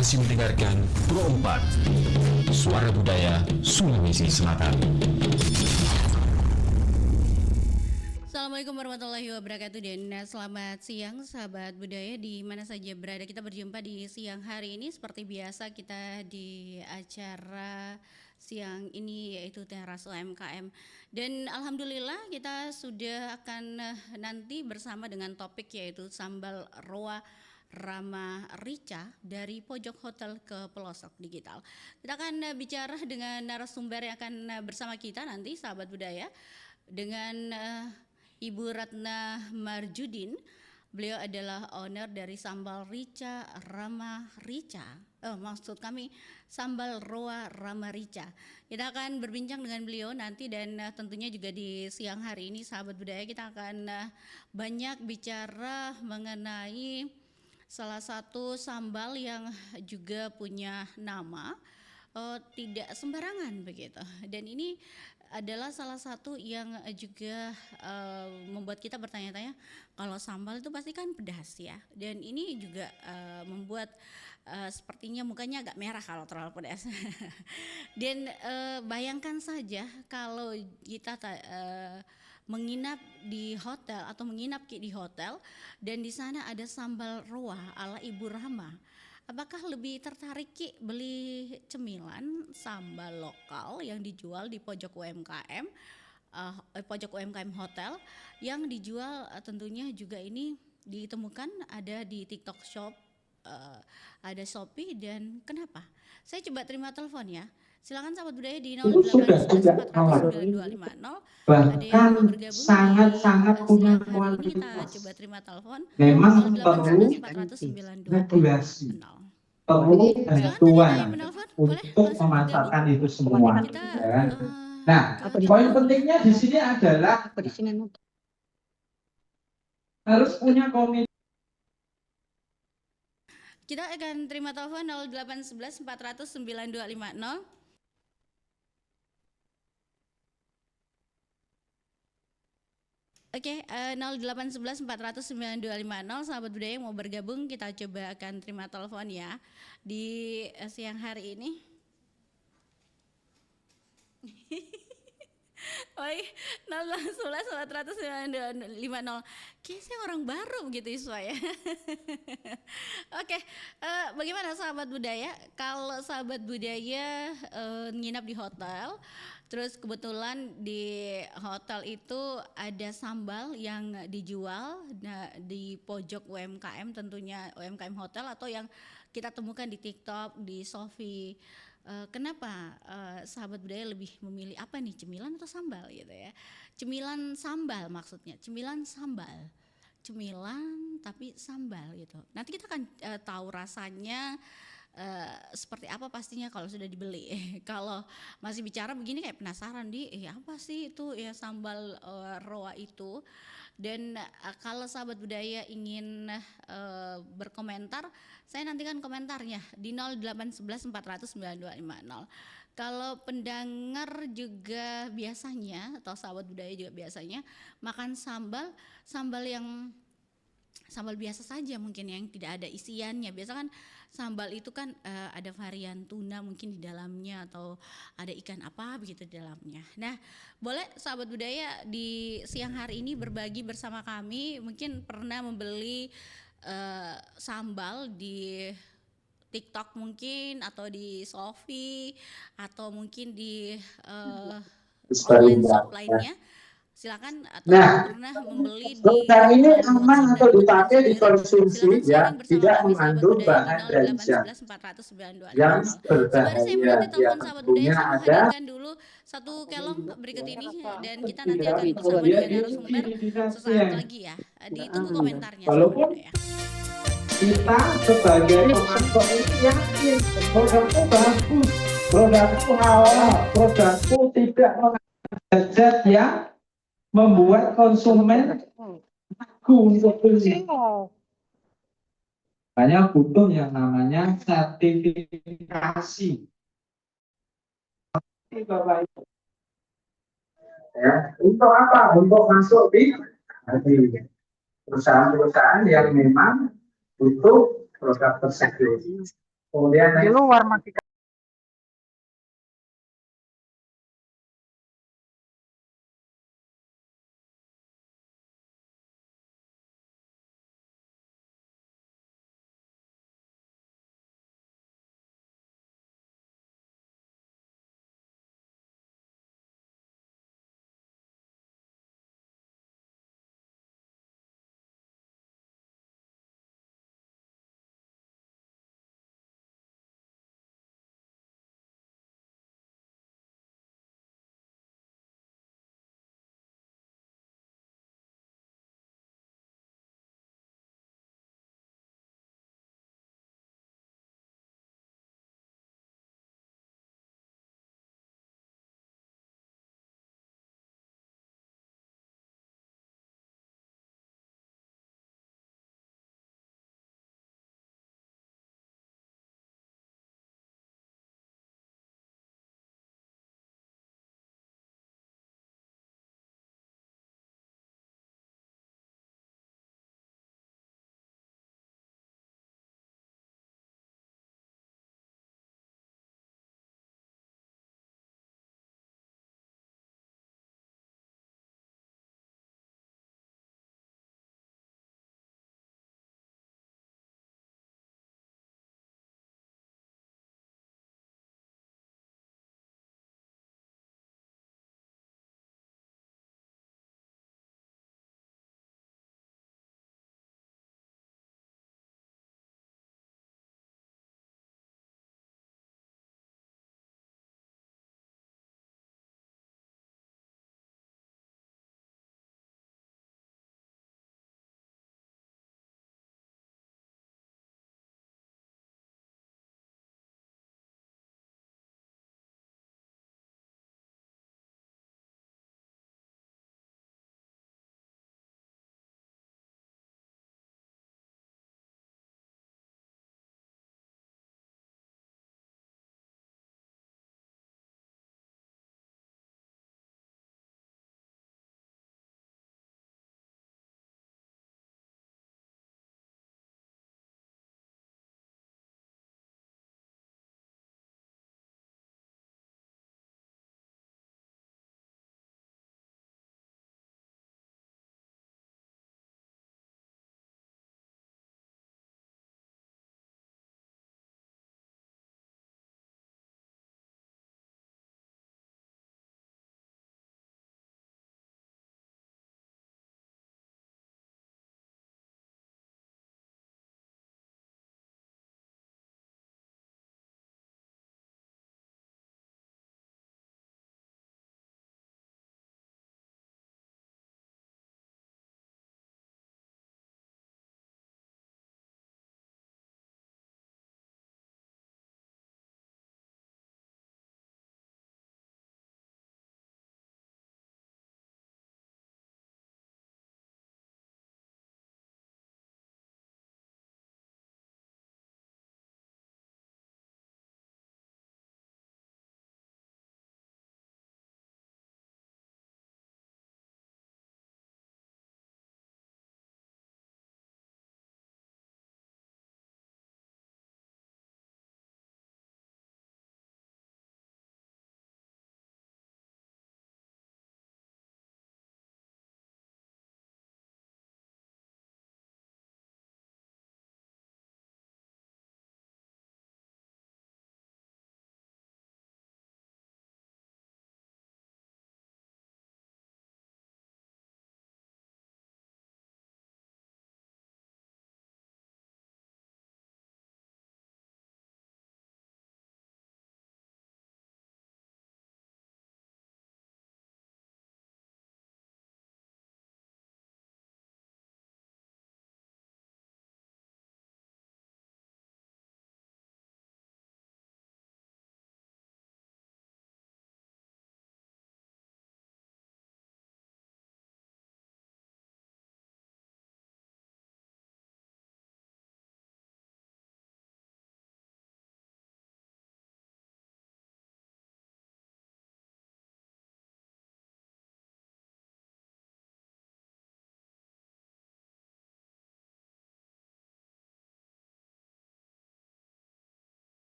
masih mendengarkan Pro 4, Suara Budaya Sulawesi Selatan. Assalamualaikum warahmatullahi wabarakatuh dan selamat siang sahabat budaya di mana saja berada. Kita berjumpa di siang hari ini seperti biasa kita di acara siang ini yaitu Teras UMKM. Dan alhamdulillah kita sudah akan nanti bersama dengan topik yaitu sambal roa ramah rica dari pojok hotel ke pelosok digital. Kita akan bicara dengan narasumber yang akan bersama kita nanti sahabat budaya dengan Ibu Ratna Marjudin. Beliau adalah owner dari Sambal Rica Ramah Rica. Maksud kami Sambal Roa Ramah Rica. Kita akan berbincang dengan beliau nanti dan tentunya juga di siang hari ini sahabat budaya kita akan banyak bicara mengenai salah satu sambal yang juga punya nama tidak sembarangan begitu. Dan ini adalah salah satu yang juga membuat kita bertanya-tanya, kalau sambal itu pasti kan pedas ya, dan ini juga membuat sepertinya mukanya agak merah kalau terlalu pedas. Dan bayangkan saja kalau kita menginap di hotel atau menginap di hotel dan di sana ada sambal roa ala Ibu Rama. Apakah lebih tertarik Ki beli cemilan sambal lokal yang dijual di pojok UMKM, pojok UMKM hotel yang dijual tentunya juga ini ditemukan ada di TikTok Shop, ada Shopee dan kenapa? Saya coba terima telepon ya. Silakan sahabat budaya di 0811 400 9250. Bahkan sangat-sangat punya kualitas. Kita coba terima telepon. Memang perlu regulasi, perlu bantuan untuk memanfaatkan itu semua. Nah, poin pentingnya di sini adalah harus punya komitmen. Kita akan terima telepon 0811 400 9250. Oke, 0811 400 9250 sahabat budaya yang mau bergabung kita coba akan terima telepon ya di siang hari ini. Oi, 0811 400 9250. Kayaknya saya orang baru begitu Iswa ya. Oke, bagaimana sahabat budaya? Kalau sahabat budaya nginap di hotel, terus kebetulan di hotel itu ada sambal yang dijual di pojok UMKM, tentunya UMKM hotel atau yang kita temukan di TikTok, di Shopee. Kenapa sahabat budaya lebih memilih apa nih, cemilan atau sambal gitu ya? Cemilan sambal maksudnya, cemilan sambal, cemilan tapi sambal gitu. Nanti kita akan tahu rasanya seperti apa pastinya kalau sudah dibeli. Kalau masih bicara begini kayak penasaran apa sih itu ya sambal roa itu. Dan kalau sahabat budaya ingin berkomentar, saya nantikan komentarnya di 0811 400 9250. Kalau pendengar juga biasanya atau sahabat budaya juga biasanya makan sambal yang sambal biasa saja mungkin yang tidak ada isiannya. Biasa kan sambal itu kan ada varian tuna mungkin di dalamnya atau ada ikan apa begitu di dalamnya. Nah, boleh sahabat budaya di siang hari ini berbagi bersama kami mungkin pernah membeli sambal di TikTok mungkin atau di Shopee atau mungkin di online shop lainnya. Silakan atau pernah membeli di ini aman atau dipakai dikonsumsi ya, tidak mengandung bahan berencana yang berbahaya. Ya, tentunya ada dulu satu kelong berikut ini dan kita nanti akan bersama dengan narasumber sesaat lagi ya. Ditunggu komentarnya. Walaupun kita sebagai pemantau ini yakin produkku bagus, produkku halal, produkku tidak mengandung zat yang membuat konsumen ragu untuk beli. Banyak butuh yang namanya sertifikasi. Ya, untuk apa? Untuk masuk di perusahaan-perusahaan yang memang butuh produk tersebut. Kemudian Di luar matikan.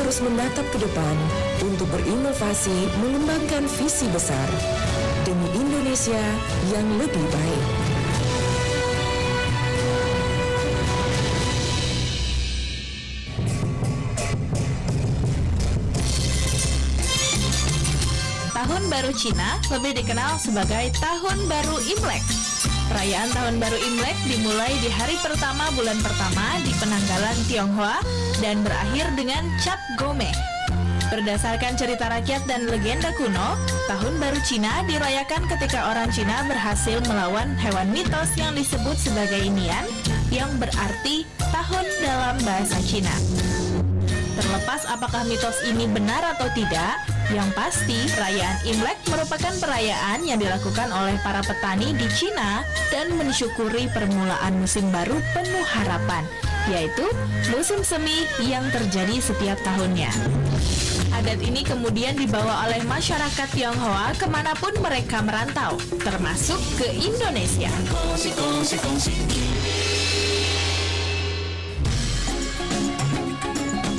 terus menatap ke depan untuk berinovasi mengembangkan visi besar demi Indonesia yang lebih baik. Tahun Baru Cina lebih dikenal sebagai Tahun Baru Imlek. Perayaan Tahun Baru Imlek dimulai di hari pertama bulan pertama di penanggalan Tionghoa dan berakhir dengan Cap Gome. Berdasarkan cerita rakyat dan legenda kuno, Tahun Baru Cina dirayakan ketika orang Cina berhasil melawan hewan mitos yang disebut sebagai Nian, yang berarti tahun dalam bahasa Cina. Terlepas apakah mitos ini benar atau tidak, yang pasti perayaan Imlek merupakan perayaan yang dilakukan oleh para petani di Cina dan mensyukuri permulaan musim baru penuh harapan, yaitu musim semi yang terjadi setiap tahunnya. Adat ini kemudian dibawa oleh masyarakat Tionghoa kemanapun mereka merantau, termasuk ke Indonesia.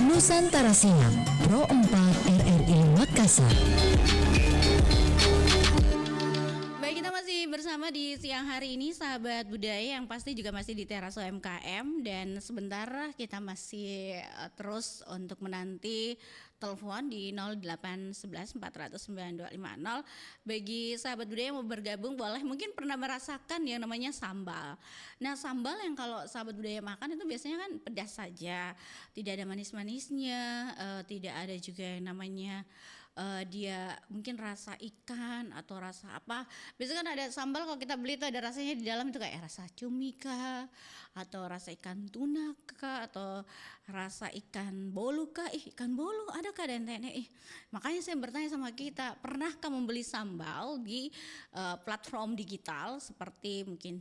Nusantara Siang, Pro 4 RRI Makassar. Baik, kita masih bersama di siang hari ini sahabat budaya yang pasti juga masih di teras UMKM, dan sebentar kita masih terus untuk menanti telepon di 0811 400 9250. Bagi sahabat budaya yang mau bergabung boleh, mungkin pernah merasakan yang namanya sambal. Nah, sambal yang kalau sahabat budaya makan itu biasanya kan pedas saja, tidak ada manis-manisnya, tidak ada juga yang namanya dia mungkin rasa ikan atau rasa apa. Biasanya kan ada sambal kalau kita beli itu ada rasanya di dalam itu kayak rasa cumi kah, atau rasa ikan tuna kah, atau rasa ikan bolu kah. Ikan bolu ada kah dan makanya saya bertanya sama kita, pernahkah membeli sambal di platform digital seperti mungkin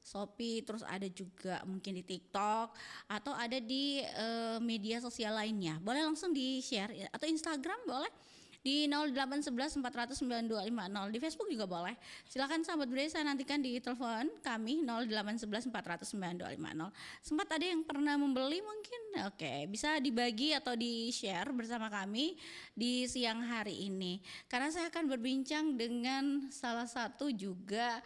Shopee, terus ada juga mungkin di TikTok atau ada di media sosial lainnya. Boleh langsung di-share atau Instagram boleh di 0811 400 9250. Di Facebook juga boleh. Silakan sahabat budaya, saya nantikan di telepon kami 0811 400 9250. Sempat ada yang pernah membeli mungkin? Oke, bisa dibagi atau di-share bersama kami di siang hari ini. Karena saya akan berbincang dengan salah satu juga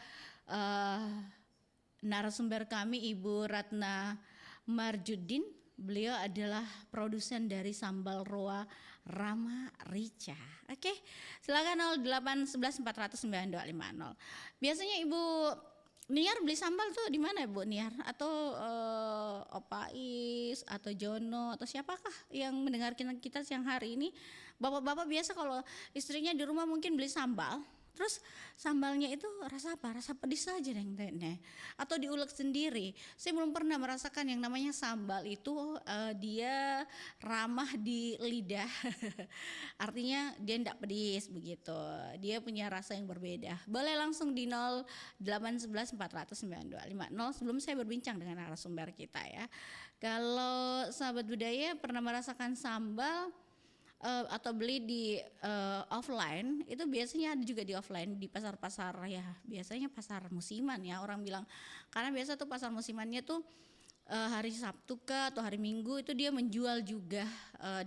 narasumber kami, Ibu Ratna Marjudin. Beliau adalah produsen dari sambal roa Rama Rica. Oke, silakan 0811 400 9250. Biasanya Ibu Niar beli sambal tuh di mana Bu Niar? Atau Opa Is atau Jono atau siapakah yang mendengarkan kita siang hari ini? Bapak-bapak biasa kalau istrinya di rumah mungkin beli sambal, terus sambalnya itu rasa apa? Rasa pedis saja atau diulek sendiri. Saya belum pernah merasakan yang namanya sambal itu dia ramah di lidah. Artinya dia tidak pedis begitu. Dia punya rasa yang berbeda. Boleh langsung di 0811 400 9250 sebelum saya berbincang dengan narasumber kita ya. Kalau sahabat budaya pernah merasakan sambal atau beli di offline, itu biasanya ada juga di offline di pasar-pasar ya, biasanya pasar musiman ya orang bilang, karena biasa tuh pasar musimannya tuh hari Sabtu kah atau hari Minggu itu dia menjual juga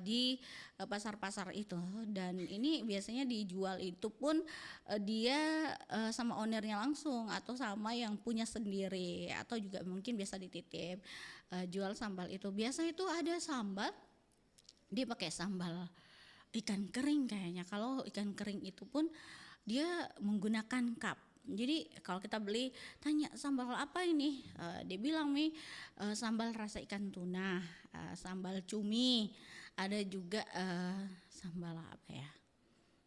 di pasar-pasar itu, dan ini biasanya dijual itu pun dia sama ownernya langsung atau sama yang punya sendiri atau juga mungkin biasa dititip jual sambal itu. Biasa itu ada sambal dia pakai sambal ikan kering kayaknya. Kalau ikan kering itu pun dia menggunakan cup. Jadi kalau kita beli tanya sambal apa ini, dia bilang sambal rasa ikan tuna, sambal cumi, ada juga sambal apa ya?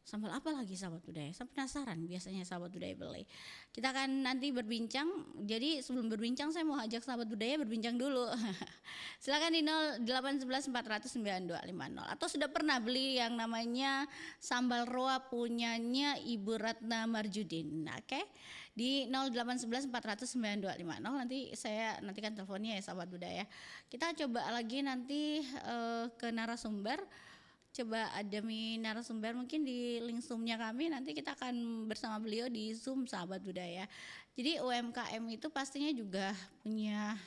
Sambal apa lagi sahabat budaya? Saya penasaran biasanya sahabat budaya beli. Kita akan nanti berbincang. Jadi sebelum berbincang saya mau ajak sahabat budaya berbincang dulu. Silakan di 0811 400 9250. Atau sudah pernah beli yang namanya sambal roa punyanya Ibu Ratna Marjudin. Oke. Di 0811 400 9250 nanti saya nantikan teleponnya ya sahabat budaya. Kita coba lagi nanti ke narasumber. Coba ada narasumber mungkin di link Zoom-nya kami, nanti kita akan bersama beliau di Zoom sahabat budaya. Jadi UMKM itu pastinya juga punya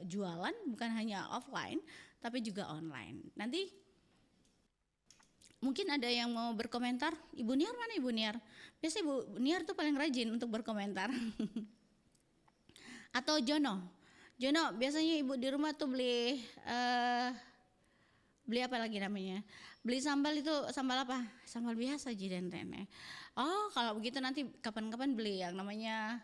jualan bukan hanya offline tapi juga online. Nanti mungkin ada yang mau berkomentar. Ibu Niar mana Ibu Niar? Biasanya Ibu Niar tuh paling rajin untuk berkomentar. Atau Jono, biasanya ibu di rumah tuh beli apa lagi namanya? Beli sambal itu sambal apa? Sambal biasa Jidenten. Oh, kalau begitu nanti kapan-kapan beli yang namanya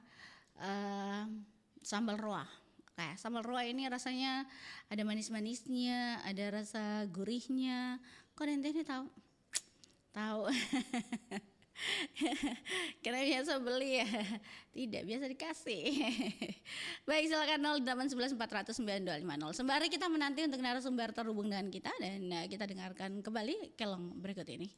sambal roa. Kayak sambal roa ini rasanya ada manis-manisnya, ada rasa gurihnya. Kok Denten tahu? Tahu. Karena biasa beli ya. Tidak, biasa dikasih. Baik, silakan 0811 400 9250. Sembari kita menanti untuk narasumber terhubung dengan kita, dan kita dengarkan kembali kelong berikut ini.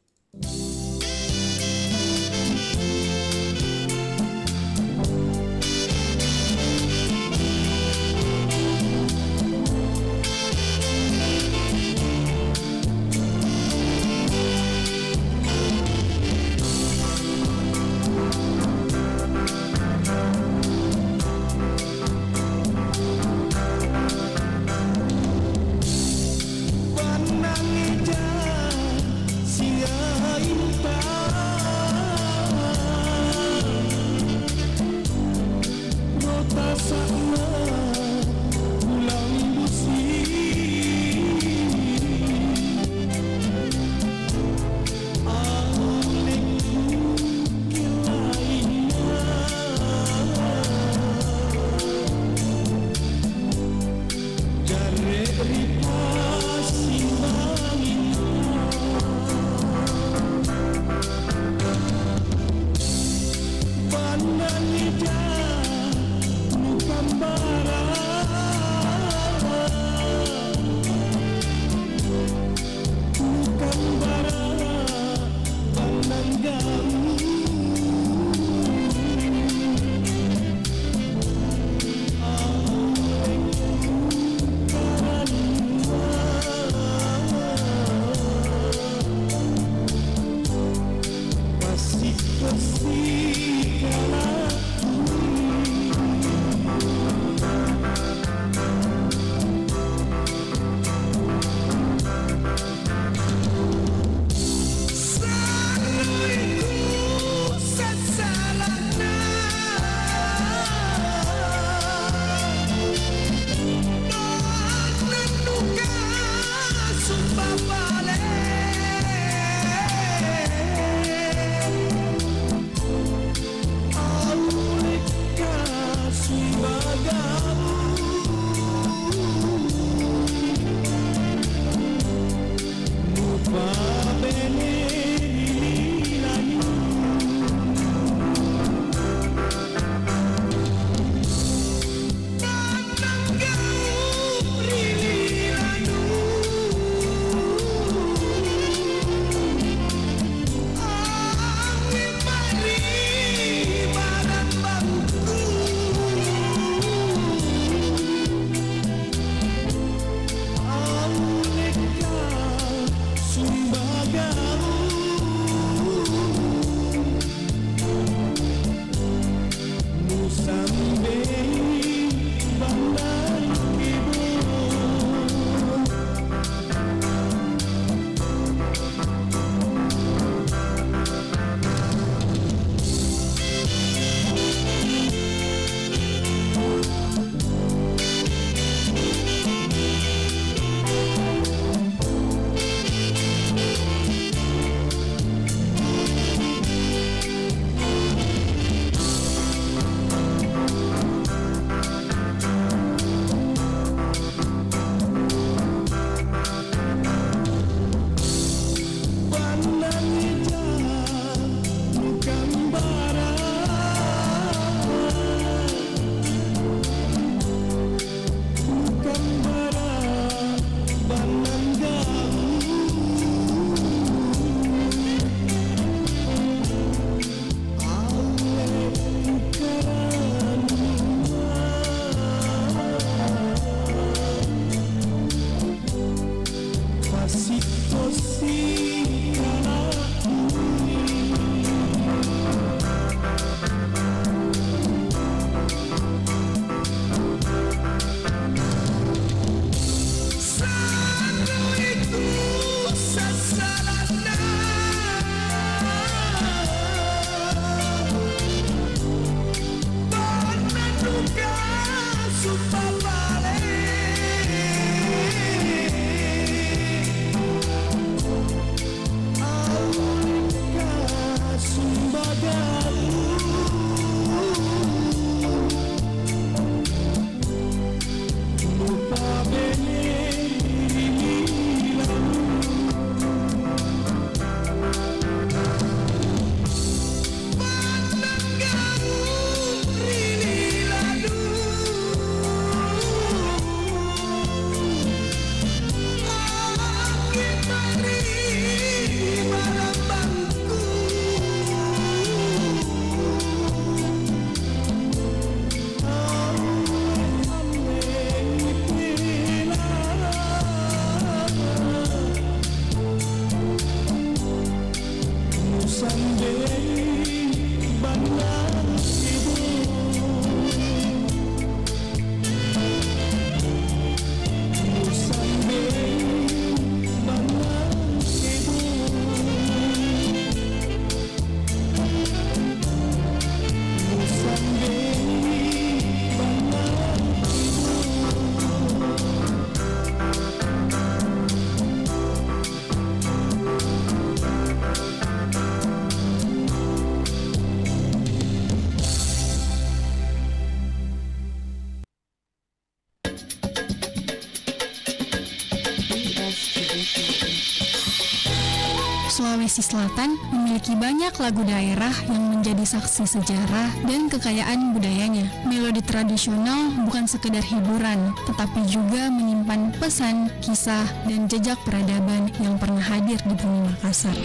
Sulawesi Selatan memiliki banyak lagu daerah yang menjadi saksi sejarah dan kekayaan budayanya. Melodi tradisional bukan sekedar hiburan, tetapi juga menyimpan pesan, kisah, dan jejak peradaban yang pernah hadir di bumi Makassar.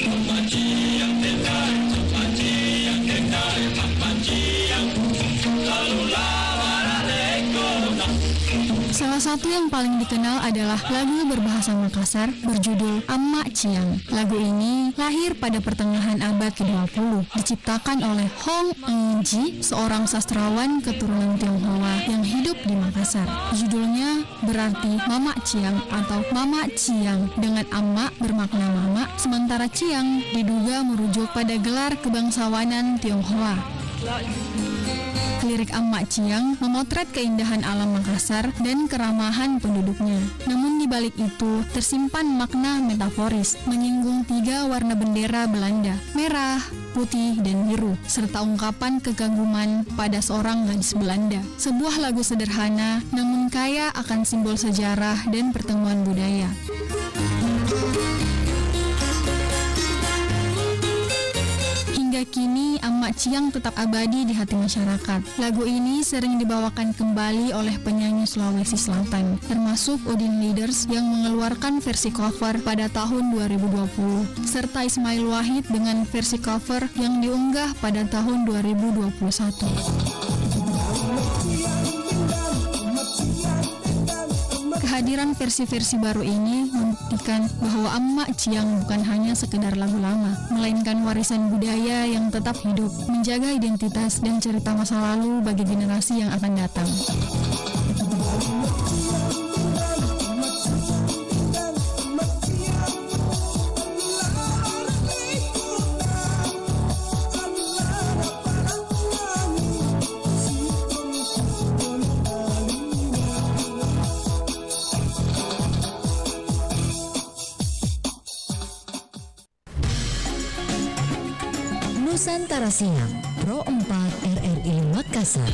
Salah satu yang paling dikenal adalah lagu berbahasa Makassar berjudul Amma Ciang. Lagu ini lahir pada pertengahan abad ke-20, diciptakan oleh Hong Eng-ji, seorang sastrawan keturunan Tionghoa yang hidup di Makassar. Judulnya berarti Mama Ciang atau Mama Ciang, dengan Amma bermakna mama, sementara Ciang diduga merujuk pada gelar kebangsawanan Tionghoa. Lirik Amma Ciang memotret keindahan alam Makassar dan keramahan penduduknya. Namun di balik itu tersimpan makna metaforis, menyinggung 3 warna bendera Belanda, merah, putih, dan biru, serta ungkapan kekaguman pada seorang gadis Belanda. Sebuah lagu sederhana namun kaya akan simbol sejarah dan pertemuan budaya. Hingga kini, Amma Ciang tetap abadi di hati masyarakat. Lagu ini sering dibawakan kembali oleh penyanyi Sulawesi Selatan, termasuk Udin Leaders yang mengeluarkan versi cover pada tahun 2020, serta Ismail Wahid dengan versi cover yang diunggah pada tahun 2021. Kehadiran versi-versi baru ini membuktikan bahwa Amma Ciang bukan hanya sekedar lagu lama, melainkan warisan budaya yang tetap hidup, menjaga identitas dan cerita masa lalu bagi generasi yang akan datang. Nusantara Siang, Pro 4 RRI Makassar.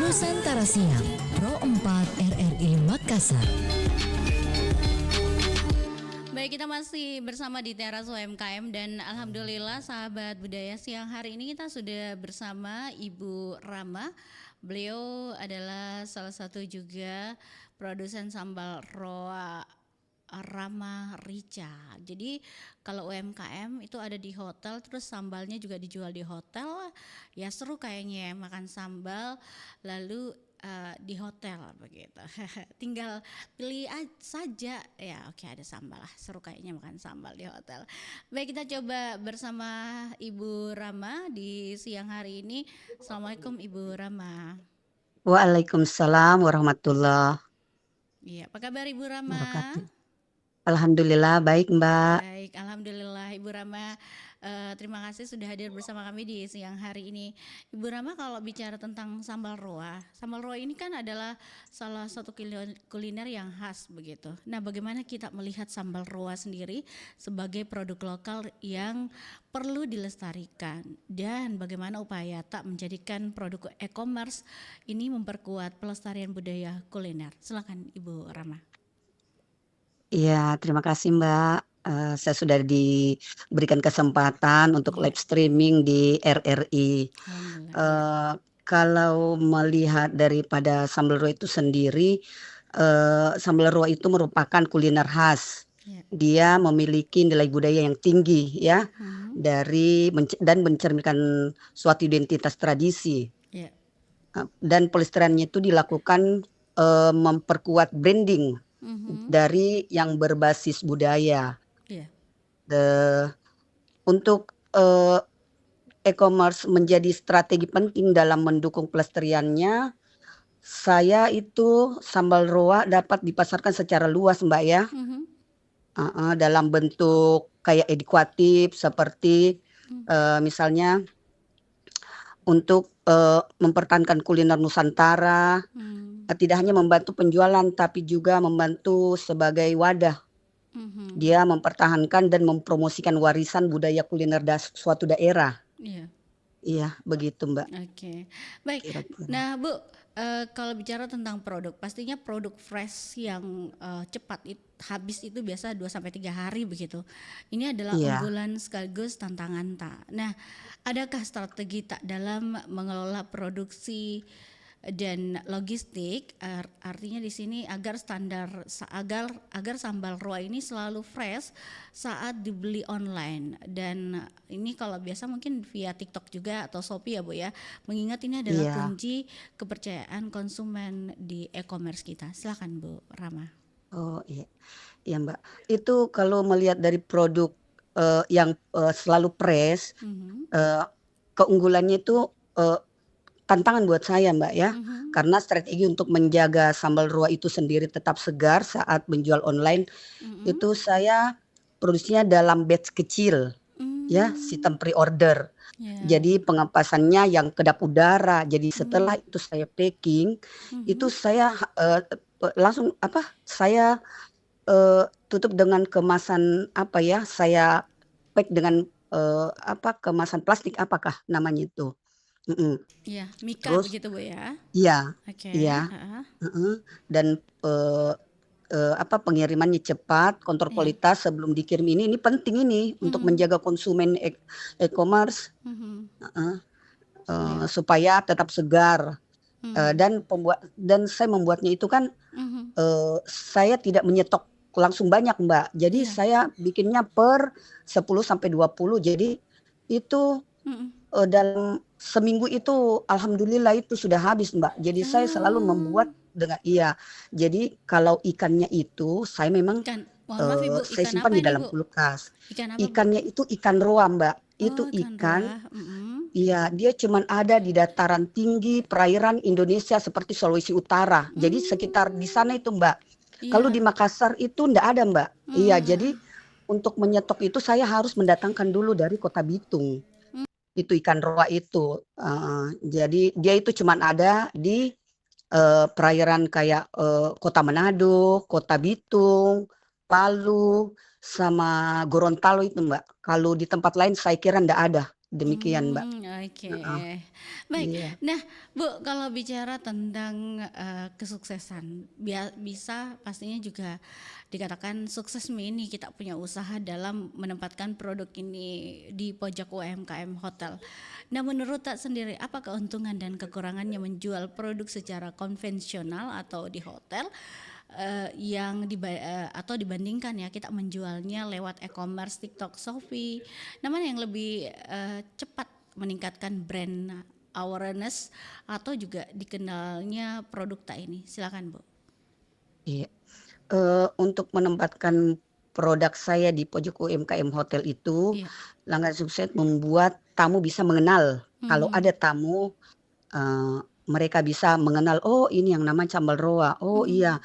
Nusantara Siang, Pro 4 RRI Makassar. Baik, kita masih bersama di teras UMKM dan alhamdulillah sahabat budaya, siang hari ini kita sudah bersama Ibu Rama. Beliau adalah salah satu juga produsen sambal roa Rama Rica. Jadi kalau UMKM itu ada di hotel, terus sambalnya juga dijual di hotel, ya seru kayaknya ya, makan sambal lalu di hotel begitu. Tinggal pilih saja ya, oke ada sambal lah, seru kayaknya makan sambal di hotel. Baik, kita coba bersama Ibu Rama di siang hari ini. Assalamualaikum Ibu Rama. Waalaikumsalam warahmatullahi Iya, apa kabar Ibu Rama? wabarakatuh. Alhamdulillah baik Mbak. Baik, alhamdulillah Ibu Rama. Terima kasih sudah hadir bersama kami di siang hari ini. Ibu Rama, kalau bicara tentang sambal roa ini kan adalah salah satu kuliner yang khas begitu. Nah, bagaimana kita melihat sambal roa sendiri sebagai produk lokal yang perlu dilestarikan, dan bagaimana upaya tak menjadikan produk e-commerce ini memperkuat pelestarian budaya kuliner? Silakan Ibu Rama. Iya, terima kasih Mbak. Saya sudah diberikan kesempatan untuk live streaming di RRI. Alhamdulillah. Kalau melihat daripada sambal roa itu sendiri, sambal roa itu merupakan kuliner khas. Ya. Dia memiliki nilai budaya yang tinggi ya, dan mencerminkan suatu identitas tradisi. Ya. Dan pelestariannya itu dilakukan memperkuat branding dari yang berbasis budaya. Iya. Untuk e-commerce menjadi strategi penting dalam mendukung pelestariannya, saya itu sambal roa dapat dipasarkan secara luas Mbak ya. Dalam bentuk kayak edukatif seperti misalnya untuk mempertahankan kuliner Nusantara. Tidak hanya membantu penjualan tapi juga membantu sebagai wadah. Dia mempertahankan dan mempromosikan warisan budaya kuliner suatu daerah. Iya. Iya, begitu Mbak. Oke. Baik. Kira-kira. Nah, Bu, kalau bicara tentang produk, pastinya produk fresh yang cepat habis itu biasa 2-3 hari begitu. Ini adalah Iya. unggulan sekaligus tantangan tak. Nah, adakah strategi tak dalam mengelola produksi dan logistik, artinya di sini agar sambal roa ini selalu fresh saat dibeli online, dan ini kalau biasa mungkin via TikTok juga atau Shopee ya Bu ya, mengingat ini adalah Iya. kunci kepercayaan konsumen di e-commerce kita. Silakan Bu Rama. Oh iya, iya Mbak. Itu kalau melihat dari produk yang selalu fresh, keunggulannya itu tantangan buat saya Mbak ya, karena strategi untuk menjaga sambal roa itu sendiri tetap segar saat menjual online, itu saya produksinya dalam batch kecil ya, sistem pre-order. Ya. Jadi pengepasannya yang kedap udara. Jadi setelah itu saya packing, itu saya langsung saya tutup dengan kemasan saya pack dengan kemasan plastik, apakah namanya itu? Iya, Mika Terus begitu Bu ya. iya, Oke. iya, dan pengirimannya cepat, kontrol Iya. kualitas sebelum dikirim. Ini penting ini untuk menjaga konsumen e-commerce supaya tetap segar. Dan saya membuatnya itu kan saya tidak menyetok langsung banyak Mbak. Jadi Iya. saya bikinnya per 10-20. Jadi itu dalam seminggu itu alhamdulillah itu sudah habis Mbak. Jadi saya selalu membuat dengan jadi kalau ikannya itu saya memang Mohon maaf Ibu, saya ikan simpan apa di ini dalam Bu? kulkas. Ikan apa Bu? Ikannya itu ikan roa Mbak. Itu Oh, ikan, roa. iya, dia cuman ada di dataran tinggi perairan Indonesia seperti Sulawesi Utara. Jadi sekitar di sana itu Mbak. Kalau di Iya. Makassar itu enggak ada Mbak. Iya, jadi untuk menyetok itu saya harus mendatangkan dulu dari Kota Bitung. Itu ikan roa itu. Jadi dia itu cuman ada di perairan kayak Kota Manado, Kota Bitung, Palu, sama Gorontalo itu Mbak. Kalau di tempat lain saya kira enggak ada. Demikian, Mbak. Oke. Heeh, Baik. iya. Nah, Bu, kalau bicara tentang kesuksesan, bisa pastinya juga dikatakan sukses ini kita punya usaha dalam menempatkan produk ini di pojok UMKM hotel. Nah, menurut Tak sendiri, apa keuntungan dan kekurangannya menjual produk secara konvensional atau di hotel atau dibandingkan ya kita menjualnya lewat e-commerce, TikTok, Shopee, nah mana yang lebih cepat meningkatkan brand awareness atau juga dikenalnya produk Tak ini? Silakan, Bu. Iya. Untuk menempatkan produk saya di pojok UMKM hotel itu, Iya. langkah sukses membuat tamu bisa mengenal. Kalau ada tamu, mereka bisa mengenal, oh ini yang namanya sambal roa, oh iya,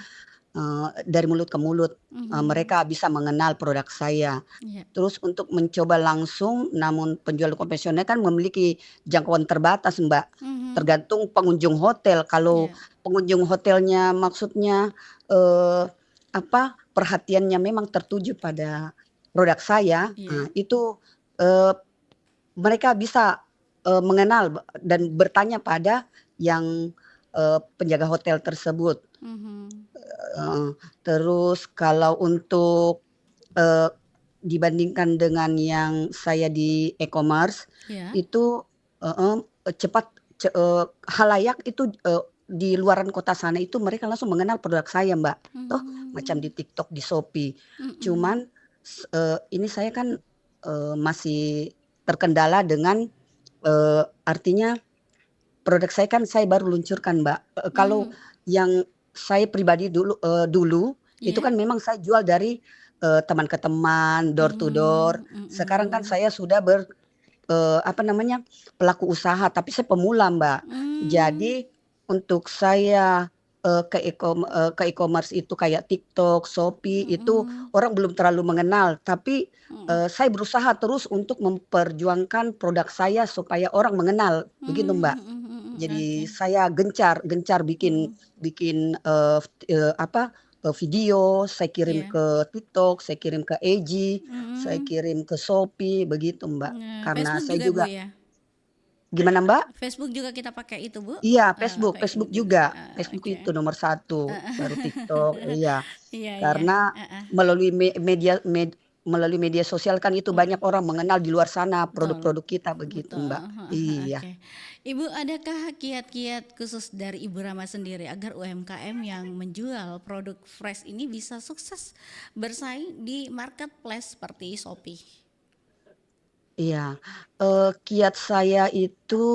dari mulut ke mulut, mereka bisa mengenal produk saya. Iya. Terus untuk mencoba langsung, namun penjual konvensional kan memiliki jangkauan terbatas, Mbak. Tergantung pengunjung hotel. Kalau Iya. pengunjung hotelnya maksudnya perhatiannya memang tertuju pada produk saya, Iya. itu mereka bisa mengenal dan bertanya pada yang penjaga hotel tersebut. Terus kalau untuk dibandingkan dengan yang saya di e-commerce, Iya. itu cepat halayak itu di luaran kota sana itu mereka langsung mengenal produk saya, Mbak. Toh macam di TikTok, di Shopee. Cuman ini saya kan masih terkendala dengan artinya produk saya kan saya baru luncurkan, Mbak. Kalau yang saya pribadi dulu itu Iya. kan memang saya jual dari teman ke teman, door to door. Sekarang kan saya sudah pelaku usaha, tapi saya pemula, Mbak. Jadi untuk saya ke e-commerce itu kayak TikTok, Shopee itu orang belum terlalu mengenal, tapi saya berusaha terus untuk memperjuangkan produk saya supaya orang mengenal, begitu, Mbak. Jadi Oke. saya gencar bikin video, saya kirim Iya. ke TikTok, saya kirim ke IG, saya Mhm. kirim ke Shopee, begitu, Mbak. Nah, Karena Facebook saya juga, Bu, juga ya? gimana, Mbak? Facebook juga kita pakai itu, Bu? Iya, Facebook Facebook juga. juga. Facebook Oke. itu nomor 1, baru TikTok, iya. Iya, iya. Karena melalui melalui media sosial kan itu banyak orang mengenal di luar sana Betul. produk-produk kita, begitu, Betul. Mbak. Iya. Oke. Ibu, adakah kiat-kiat khusus dari Ibu Rama sendiri agar UMKM yang menjual produk fresh ini bisa sukses bersaing di marketplace seperti Shopee? Iya, kiat saya itu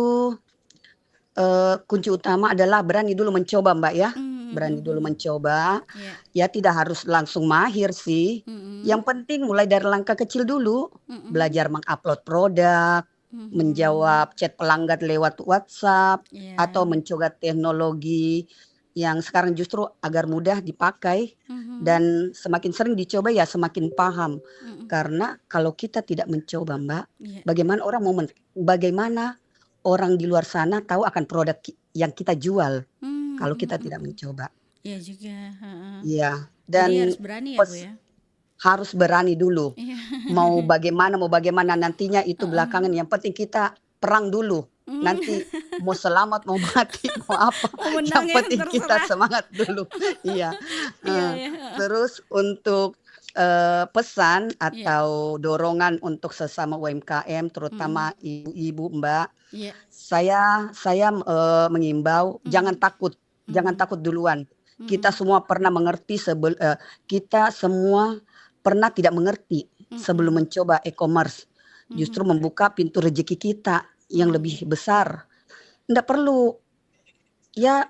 kunci utama adalah berani dulu mencoba, Mbak, ya. Berani dulu mencoba, Iya. ya tidak harus langsung mahir sih. Yang penting mulai dari langkah kecil dulu, belajar mengupload produk, menjawab chat pelanggan lewat WhatsApp, Iya. atau mencoba teknologi yang sekarang justru agar mudah dipakai dan semakin sering dicoba ya semakin paham. Karena kalau kita tidak mencoba, Mbak, Iya. bagaimana orang di luar sana tahu akan produk yang kita jual kalau kita tidak mencoba. Iya juga. Heeh. Iya, Jadi dan harus berani ya, Bu, ya? harus berani dulu. Iya. Mau bagaimana nantinya itu belakangan. Yang penting kita perang dulu. Nanti mau selamat, mau mati, mau apa. Mau Yang menang ya, penting kita terserah. semangat dulu. Iya. Iya, Eh, iya. Terus untuk pesan atau dorongan untuk sesama UMKM, terutama ibu-ibu, Mbak. Iya. Saya mengimbau jangan takut duluan. Kita semua pernah mengerti kita semua pernah tidak mengerti sebelum mencoba e-commerce. Justru membuka pintu rezeki kita yang lebih besar. Nggak perlu ya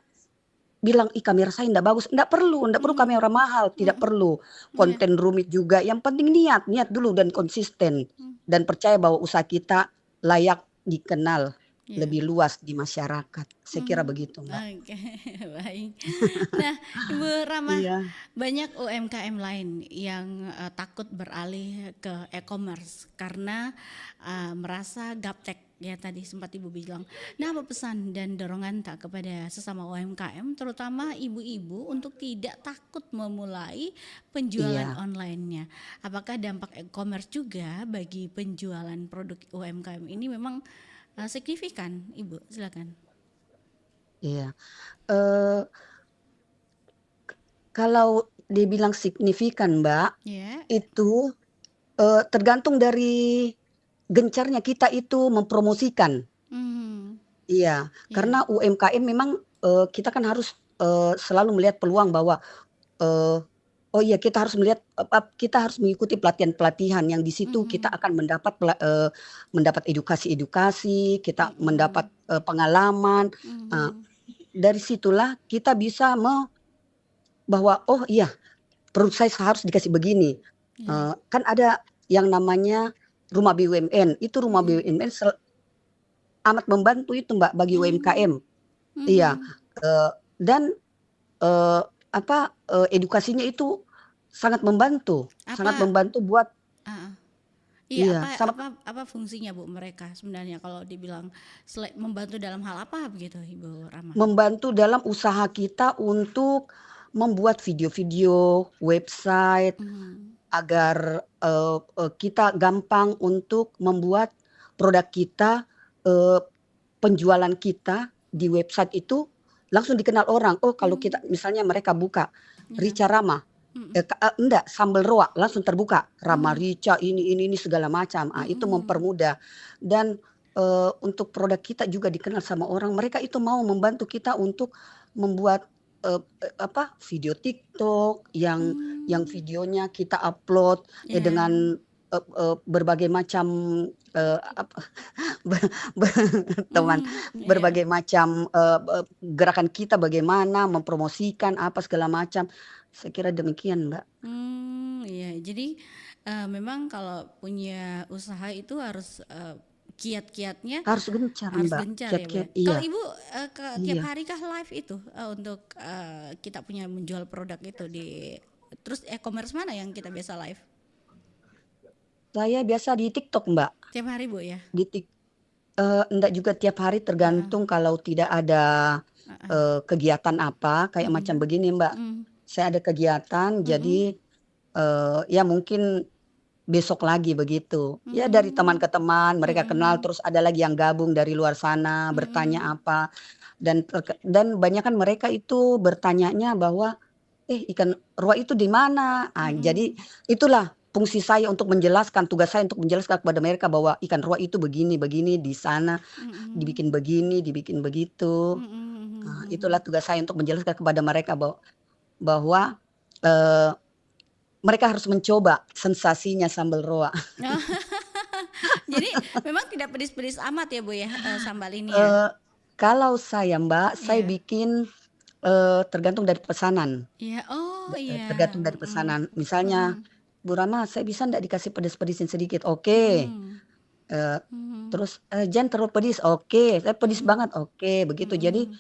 bilang kamera saya nggak bagus, nggak perlu kamera mahal, tidak perlu konten rumit juga. Yang penting niat dulu dan konsisten dan percaya bahwa usaha kita layak dikenal. Iya. lebih luas di masyarakat. Saya kira Hmm, begitu, Mbak. oke, baik. Nah, Ibu Rama, Iya, banyak UMKM lain yang takut beralih ke e-commerce karena merasa gaptek ya tadi sempat Ibu bilang. Nah, apa pesan dan dorongan tak kepada sesama UMKM, terutama ibu-ibu untuk tidak takut memulai penjualan iya, online-nya? Apakah dampak e-commerce juga bagi penjualan produk UMKM ini memang signifikan, Ibu? Silakan. iya. Eh, Kalau dibilang signifikan, Mbak, Ya. itu tergantung dari gencarnya kita itu mempromosikan. Hmm, Iya, ya. karena UMKM memang kita kan harus selalu melihat peluang bahwa eh, oh iya kita harus melihat kita harus mengikuti pelatihan-pelatihan yang di situ kita Mhm, akan mendapat edukasi-edukasi, kita mendapat mhm, pengalaman. Nah, mhm, dari situlah kita bisa bahwa oh iya perut saya harus dikasih begini. ya. Kan ada yang namanya rumah BUMN. Itu rumah Mhm, BUMN amat membantu itu Mbak bagi mmm, UMKM. Iya, mhm, dan Eee, edukasinya itu sangat apa membantu buat heeh, iya, iya, sangat apa fungsinya Bu mereka sebenarnya kalau dibilang membantu dalam hal apa begitu Ibu Rama? membantu dalam usaha kita untuk membuat video-video, website, Mhm, agar, kita gampang untuk membuat produk kita, eee, penjualan kita di website itu langsung dikenal orang. Oh kalau kita mmm, misalnya mereka buka ya, Rica Rama, mhm, enggak, sambal roa langsung terbuka, Rama mhm, Rica ini segala macam. Itu mhm, mempermudah dan, untuk produk kita juga dikenal sama orang, mereka itu mau membantu kita untuk membuat, video TikTok yang mmm, videonya kita upload, ya, dengan, berbagai macam, apa, be be teman, mhm, iya, berbagai macam, gerakan kita bagaimana mempromosikan apa segala macam. Saya kira demikian, Mbak. iya jadi, memang kalau punya usaha itu harus, kiat-kiatnya Harus gencar, harus Mbak, gencar ya, Bu, kiat-kiat ya. Kalau iya, Ibu, tiap iya. hari kah live itu, untuk, kita punya menjual produk itu terus e-commerce mana yang kita biasa live? Saya biasa di TikTok, Mbak, Tiap hari, Bu, ya? di tik enggak juga tiap hari Heeh, tergantung kalau tidak ada, heeh, kegiatan apa kayak macam mhm, begini, Mbak. mhm, Saya ada kegiatan mhm, jadi, ya mungkin besok lagi begitu. Ya dari teman mmm, ke teman, mereka kenal, mhm, terus ada lagi yang gabung dari luar sana, mhm, bertanya apa, dan banyakan mereka itu bertanyanya bahwa, ikan roa itu di mana?" Jadi mhm, itulah fungsi saya untuk menjelaskan, tugas saya untuk menjelaskan kepada mereka bahwa ikan roa itu begini-begini, di sana mhm, dibikin begini, dibikin begitu. mhm, mhm, Itulah mhm. tugas saya untuk menjelaskan kepada mereka bahwa, eee, mereka harus mencoba sensasinya sambal roa. Oh, jadi memang tidak pedis-pedis amat ya, Bu, ya, sambal ini ya? Eee, Kalau saya, Mbak, saya Iya, bikin, tergantung dari pesanan, iya, oh iya, tergantung dari mhm, pesanan. Misalnya, mhm, "Bu Rama, saya bisa ndak dikasih pedes-pedesin sedikit?" "Oke." mhm, Eee, mhm, Terus, "Jangan terlalu pedis." "Oke." "Saya pedis mhm, banget." "Oke." Begitu. Jadi, mhm,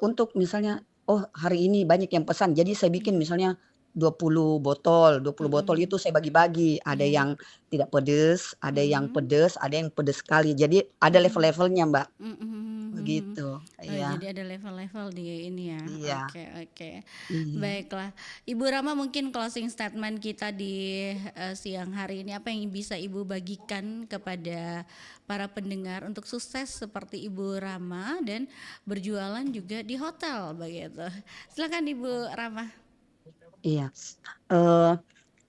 untuk misalnya, oh hari ini banyak yang pesan, jadi saya bikin iya, misalnya 20 botol mhm, itu saya bagi-bagi. Ada iya, yang tidak pedes, mhm, ada yang pedes sekali. Jadi ada mhm, level-levelnya, Mbak, mhm, mhm, mhm. begitu. Oh, Iya, jadi ada level-level di ini ya. iya, Oke, oke. iya. Baiklah. Ibu Rama mungkin closing statement kita di siang hari ini apa yang bisa Ibu bagikan kepada para pendengar untuk sukses seperti Ibu Rama dan berjualan juga di hotel begitu. Silakan Ibu Rama. Iya, eee,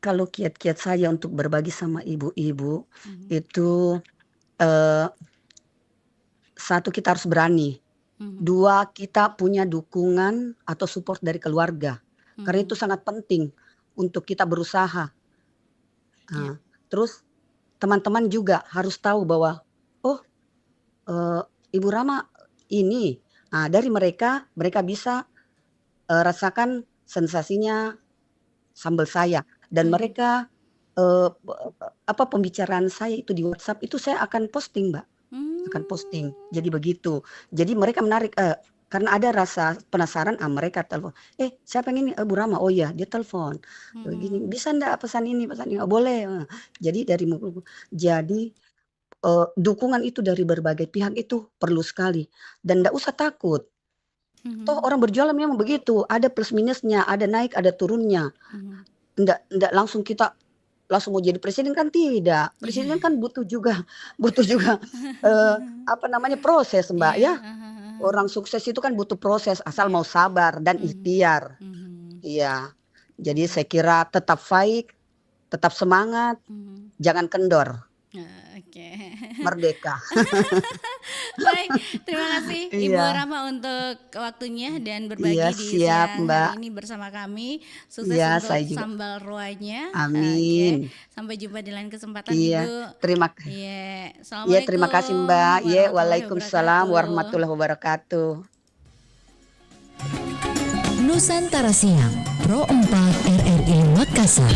kalau kiat-kiat saya untuk berbagi sama ibu-ibu, Mhm, itu, eee, 1 kita harus berani, mhm, 2 kita punya dukungan atau support dari keluarga, karena itu mhm. sangat penting untuk kita berusaha. Ya. Terus teman-teman juga harus tahu bahwa, oh, eee, Ibu Rama ini, dari mereka, mereka bisa, rasakan sensasinya sambal saya dan Mhm. mereka, pembicaraan saya itu di WhatsApp itu saya akan posting, Mbak. akan posting. Jadi begitu. Jadi mereka menarik karena ada rasa penasaran, mereka telepon. Siapa yang ini? Bu Rama. Oh iya, dia telepon. Begini, bisa enggak pesan ini? Oh, boleh. Jadi jadi dukungan itu dari berbagai pihak itu perlu sekali dan enggak usah takut. Toh orang berjualan memang begitu, ada plus minusnya, ada naik, ada turunnya. Enggak langsung kita langsung mau jadi presiden kan tidak. Presiden kan butuh juga proses, Mbak ya. Orang sukses itu kan butuh proses, asal mau sabar dan ikhtiar. Iya. Jadi saya kira tetap fight, tetap semangat, jangan kendor. Oke. Merdeka. Baik, terima kasih Ibu Rama untuk waktunya dan berbagi di siang hari ini bersama kami. Sukses untuk sambal roanya. Amin. Sampai jumpa di lain kesempatan Ibu. Assalamualaikum. Terima kasih Mbak. Waalaikumsalam warahmatullahi wabarakatuh. Nusantara Siang Pro 4 RRI Makassar.